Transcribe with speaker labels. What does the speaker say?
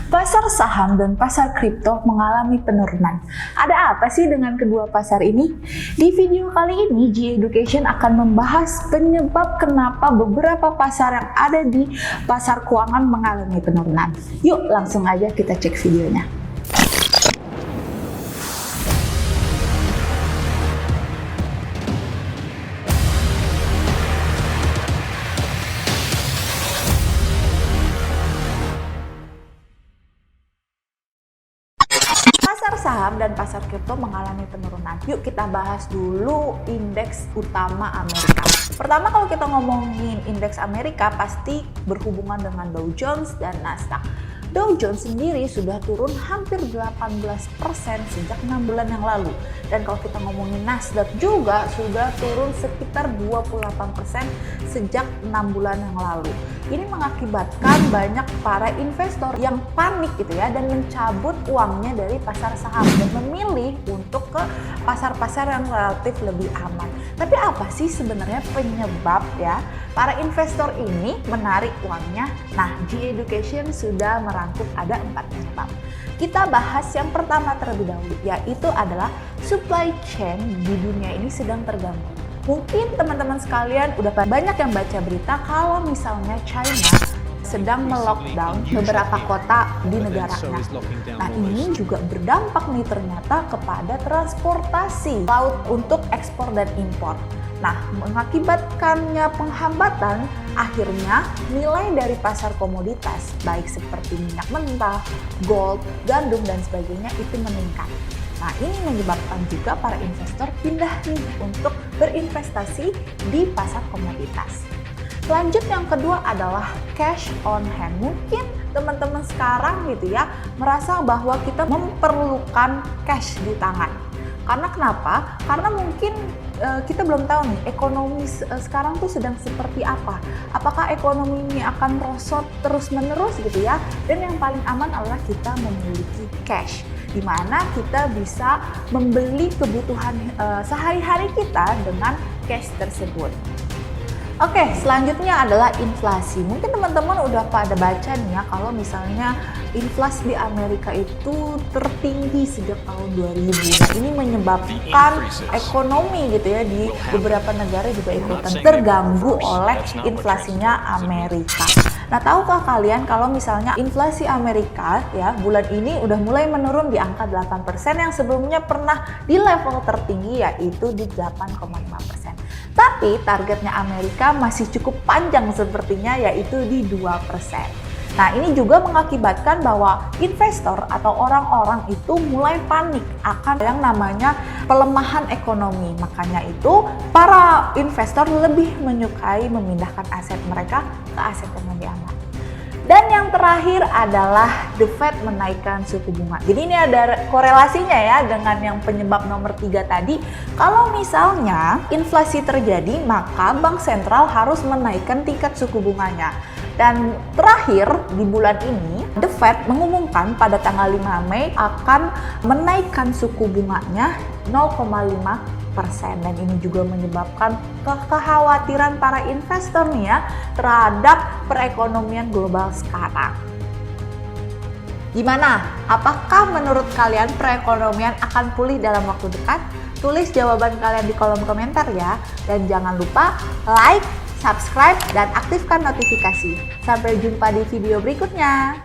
Speaker 1: Pasar saham dan pasar kripto mengalami penurunan. Ada apa sih dengan kedua pasar ini? Di video kali ini, G Education akan membahas penyebab kenapa beberapa pasar yang ada di pasar keuangan mengalami penurunan. Yuk langsung aja kita cek videonya. Pasar saham dan pasar kripto mengalami penurunan. Yuk kita bahas dulu indeks utama Amerika. Pertama, kalau kita ngomongin indeks Amerika pasti berhubungan dengan Dow Jones dan Nasdaq. Dow Jones sendiri sudah turun hampir 18% sejak 6 bulan yang lalu. Dan kalau kita ngomongin Nasdaq juga sudah turun sekitar 28% sejak 6 bulan yang lalu. Ini mengakibatkan banyak para investor yang panik gitu ya dan mencabut uangnya dari pasar saham dan memilih untuk ke pasar-pasar yang relatif lebih aman. Tapi apa sih sebenarnya penyebab ya para investor ini menarik uangnya? Nah, G Education sudah merangkum ada 4 penyebab. Kita bahas yang pertama terlebih dahulu, yaitu adalah supply chain di dunia ini sedang terganggu. Mungkin teman-teman sekalian udah banyak yang baca berita kalau misalnya China sedang melockdown beberapa kota di negaranya. Nah, ini juga berdampak nih ternyata kepada transportasi laut untuk ekspor dan impor. Nah, mengakibatkannya penghambatan, akhirnya nilai dari pasar komoditas, baik seperti minyak mentah, gold, gandum, dan sebagainya itu meningkat. Nah, ini menyebabkan juga para investor pindah nih untuk berinvestasi di pasar komoditas. Lanjut yang kedua adalah cash on hand. Mungkin teman-teman sekarang gitu ya merasa bahwa kita memerlukan cash di tangan. Karena kenapa? Karena mungkin kita belum tahu nih ekonomi sekarang tuh sedang seperti apa. Apakah ekonomi ini akan merosot terus-menerus gitu ya? Dan yang paling aman adalah kita memiliki cash, di mana kita bisa membeli kebutuhan sehari-hari kita dengan cash tersebut. Oke, selanjutnya adalah inflasi. Mungkin teman-teman udah pada baca nih ya, kalau misalnya inflasi di Amerika itu tertinggi sejak tahun 2000. Nah, ini menyebabkan ekonomi gitu ya di beberapa negara juga ikutan terganggu oleh inflasinya Amerika. Nah, tahukah kalian kalau misalnya inflasi Amerika ya bulan ini udah mulai menurun di angka 8% yang sebelumnya pernah di level tertinggi yaitu di 8,5%. Tapi targetnya Amerika masih cukup panjang sepertinya yaitu di 2%. Nah, ini juga mengakibatkan bahwa investor atau orang-orang itu mulai panik akan yang namanya pelemahan ekonomi. Makanya itu para investor lebih menyukai memindahkan aset mereka ke aset yang lebih aman. Dan yang terakhir adalah The Fed menaikkan suku bunga. Jadi ini ada korelasinya ya dengan yang penyebab nomor 3 tadi. Kalau misalnya inflasi terjadi, maka bank sentral harus menaikkan tingkat suku bunganya. Dan terakhir di bulan ini, The Fed mengumumkan pada tanggal 5 Mei akan menaikkan suku bunganya 0,5%. Dan ini juga menyebabkan kekhawatiran para investor nih ya terhadap perekonomian global sekarang. Gimana? Apakah menurut kalian perekonomian akan pulih dalam waktu dekat? Tulis jawaban kalian di kolom komentar ya. Dan jangan lupa like, subscribe, dan aktifkan notifikasi. Sampai jumpa di video berikutnya.